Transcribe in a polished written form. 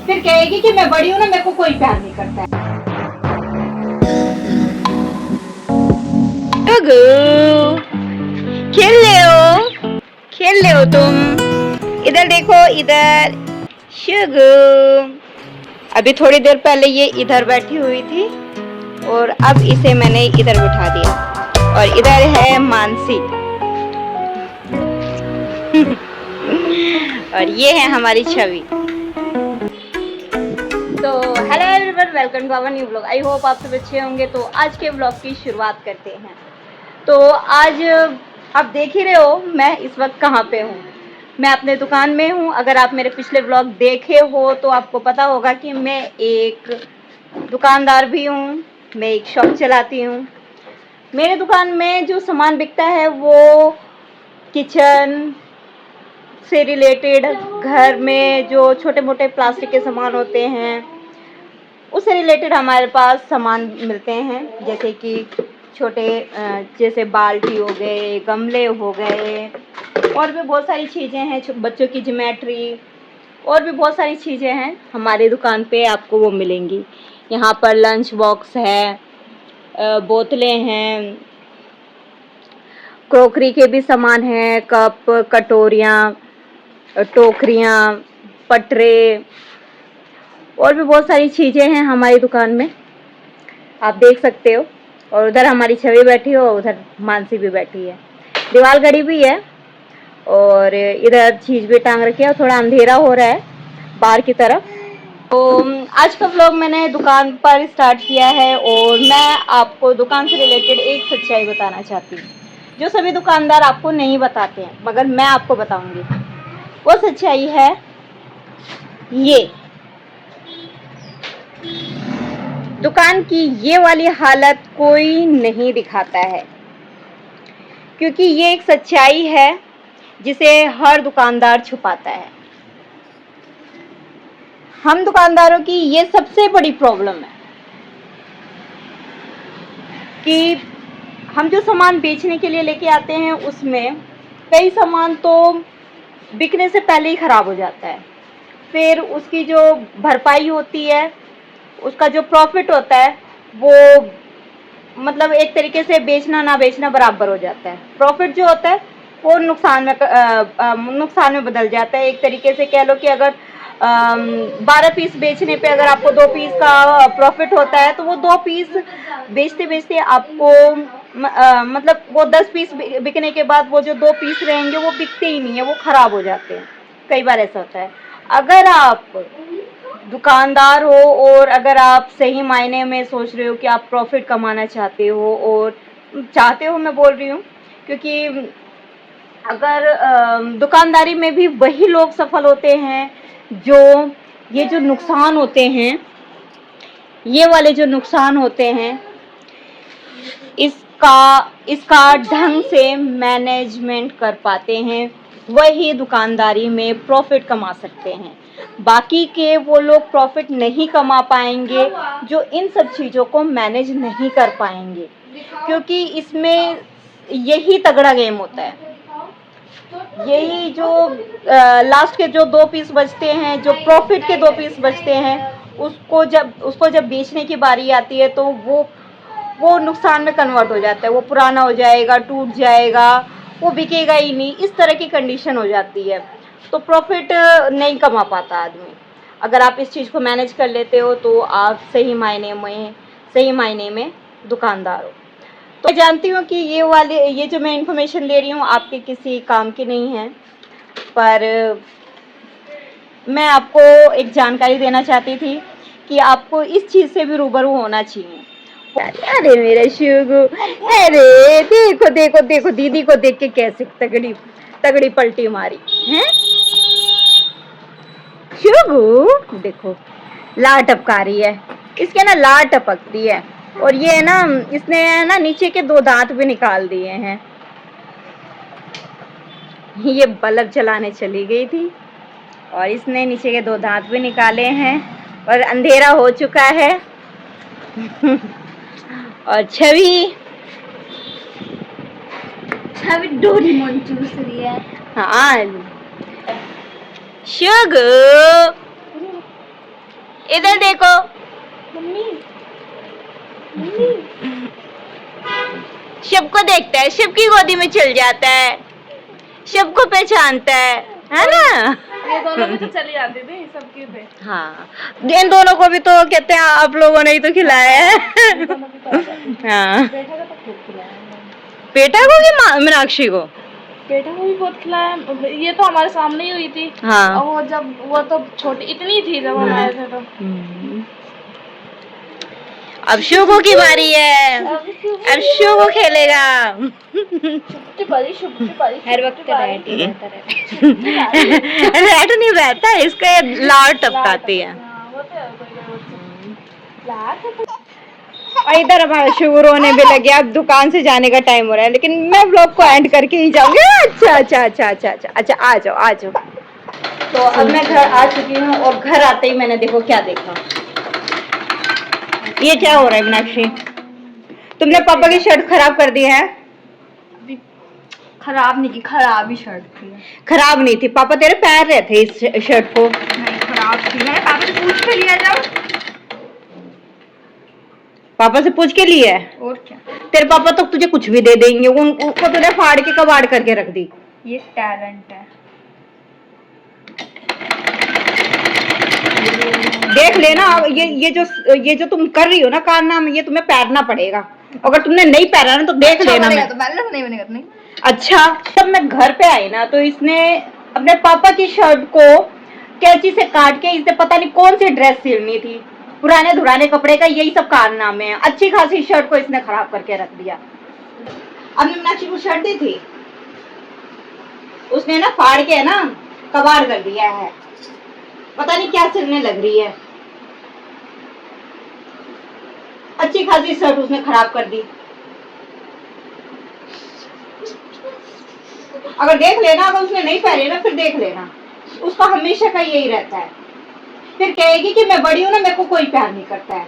फिर कहेगी कि मैं बड़ी हूँ ना, मेरे को कोई प्यार नहीं करता है। खेल ले हो, खेल ले हो तुम। इधर देखो, इधर शुगु। अभी थोड़ी देर पहले ये इधर बैठी हुई थी और अब इसे मैंने इधर बिठा दिया। और इधर है मानसी। और ये है हमारी छवि। तो hello everyone, welcome to our new blog. I hope आप सब अच्छे होंगे। तो आज के ब्लॉग की शुरुआत करते हैं। तो आज आप देख ही रहे हो मैं इस वक्त कहाँ पे हूँ। मैं अपने दुकान में हूँ। अगर आप मेरे पिछले ब्लॉग देखे हो तो आपको पता होगा कि मैं एक दुकानदार भी हूँ, मैं एक शॉप चलाती हूँ। मेरे दुकान में जो सामान बिकता है वो किचन से रिलेटेड, घर में जो छोटे मोटे प्लास्टिक के सामान होते हैं उससे रिलेटेड हमारे पास सामान मिलते हैं। जैसे कि छोटे जैसे बाल्टी हो गए, गमले हो गए, और भी बहुत सारी चीज़ें हैं, बच्चों की ज्योमेट्री, और भी बहुत सारी चीज़ें हैं हमारी दुकान पे आपको वो मिलेंगी। यहाँ पर लंच बॉक्स है, बोतलें हैं, क्रॉकरी के भी सामान हैं, कप, कटोरियाँ, टोकरियाँ, पटरे, और भी बहुत सारी चीज़ें हैं हमारी दुकान में, आप देख सकते हो। और उधर हमारी छवि बैठी हो, उधर मानसी भी बैठी है, दीवार घड़ी भी है, और इधर चीज़ भी टांग रखी है। और थोड़ा अंधेरा हो रहा है बाहर की तरफ। तो आज का व्लॉग मैंने दुकान पर स्टार्ट किया है और मैं आपको दुकान से रिलेटेड एक सच्चाई बताना चाहती हूँ जो सभी दुकानदार आपको नहीं बताते हैं, मगर मैं आपको बताऊंगी। वो सच्चाई है ये, दुकान की ये वाली हालत कोई नहीं दिखाता है, क्योंकि ये एक सच्चाई है जिसे हर दुकानदार छुपाता है। हम दुकानदारों की ये सबसे बड़ी प्रॉब्लम है कि हम जो सामान बेचने के लिए लेके आते हैं उसमें कई सामान तो बिकने से पहले ही खराब हो जाता है। फिर उसकी जो भरपाई होती है, उसका जो प्रॉफिट होता है, वो मतलब एक तरीके से बेचना ना बेचना बराबर हो जाता है। प्रॉफिट जो होता है वो नुकसान में बदल जाता है। एक तरीके से कह लो कि अगर 12 पीस बेचने पे अगर आपको 2 पीस का प्रॉफिट होता है तो वो 2 पीस बेचते बेचते आपको मतलब वो 10 पीस बिकने के बाद वो जो 2 पीस रहेंगे वो बिकते ही नहीं है, वो खराब हो जाते हैं। कई बार ऐसा होता है। अगर आप दुकानदार हो और अगर आप सही मायने में सोच रहे हो कि आप प्रॉफिट कमाना चाहते हो, और चाहते हो मैं बोल रही हूँ क्योंकि अगर दुकानदारी में भी वही लोग सफल होते हैं जो ये जो नुकसान होते हैं, ये वाले जो नुकसान होते हैं, इसका ढंग से मैनेजमेंट कर पाते हैं, वही दुकानदारी में प्रॉफिट कमा सकते हैं। बाकी के वो लोग प्रॉफिट नहीं कमा पाएंगे जो इन सब चीज़ों को मैनेज नहीं कर पाएंगे, क्योंकि इसमें यही तगड़ा गेम होता है। यही जो लास्ट के जो 2 पीस बचते हैं, जो प्रॉफिट के 2 पीस बचते हैं, उसको जब बेचने की बारी आती है तो वो नुकसान में कन्वर्ट हो जाता है। वो पुराना हो जाएगा, टूट जाएगा, वो बिकेगा ही नहीं, इस तरह की कंडीशन हो जाती है। तो प्रॉफिट नहीं कमा पाता आदमी। अगर आप इस चीज़ को मैनेज कर लेते हो तो आप सही मायने में दुकानदार हो। तो मैं जानती हूँ कि ये जो मैं इन्फॉर्मेशन ले रही हूँ आपके किसी काम की नहीं है, पर मैं आपको एक जानकारी देना चाहती थी कि आपको इस चीज़ से भी रूबरू होना चाहिए। अरे मेरे शुगु, अरे देखो देखो देखो, दीदी को देख के कैसे तगड़ी तगड़ी पलटी मारी हैं। शुगु देखो लार टपका रही है, इसके ना लार टपकती है। और ये है ना, इसने ना नीचे के 2 दांत भी निकाल दिए हैं। ये बल्ब जलाने चली गई थी और इसने नीचे के 2 दांत भी निकाले हैं और अंधेरा हो चुका है। और छवि डोरेमोन चूस रही है। हाँ शुगु, इधर देखो। मम्मी शिव को देखता है, शिव की गोदी में चल जाता है, शिव को पहचानता है ना। ये दोनों भी तो चली जाती थी सबके पे। हाँ, इन दोनों को भी तो कहते हैं आप लोगों ने ही तो खिलाया है। दोनों भी तो आ जाती थी। हाँ, बेटा का तो खूब खिलाया हमने। बेटा को कि मीनाक्षी को? बेटा को भी बहुत खिलाया, ये तो हमारे सामने ही हुई थी। हाँ। और वो तो छोटी इतनी थी जब हम आए थे तो। अब शुभू की बारी है, अब शुभू खेलेगा। हर वक्त रेट नहीं रहता है, इसका ये लार टपकाती है। और इधर हमारा शुरू रोने भी लगे, अब दुकान से जाने का टाइम हो रहा है, लेकिन मैं व्लॉग को एंड करके ही जाऊंगी। अच्छा आ जाओ। तो अब मैं घर आ चुकी हूँ और घर आते ही मैंने देखो क्या देखा। ये क्या हो रहा है मीनाक्षी? तुमने पापा की शर्ट खराब कर दी है। खराब नहीं की, खराब ही शर्ट थी। खराब नहीं थी, पापा तेरे पैर रहे थे इस शर्ट को। नहीं खराब थी, मैंने पापा से पूछ के लिया जब। पापा से पूछ के लिए? और क्या, तेरे पापा तो तुझे कुछ भी दे देंगे, उनको तूने फाड़ के कबाड़ करके रख दी। ये टैलेंट है। देख लेना, ये जो तुम कर रही हो ना कारनामा, ये तुम्हें पैरना पड़ेगा। अगर तुमने नहीं पैरा ना तो देख लेना। तो नहीं बनेगा तो नहीं। अच्छा, जब मैं घर पे आई ना तो इसने अपने पापा की शर्ट को कैंची से काट के, इसने पता नहीं कौन सी ड्रेस सिलनी थी, पुराने धुराने कपड़े का यही सब कारनामे हैं। अच्छी खासी शर्ट को इसने खराब करके रख दिया। अब मीनाक्षी को शर्ट दी थी, उसने ना फाड़ के ना कबाड़ कर दिया है, पता नहीं क्या सिलने लग रही है। अच्छी खासी शर्ट उसने खराब कर दी। अगर देख लेना, अगर उसने नहीं पहने ना फिर देख लेना, उसका हमेशा का यही रहता है। फिर कहेगी कि मैं बड़ी हूं ना, मेरे को कोई प्यार नहीं करता है।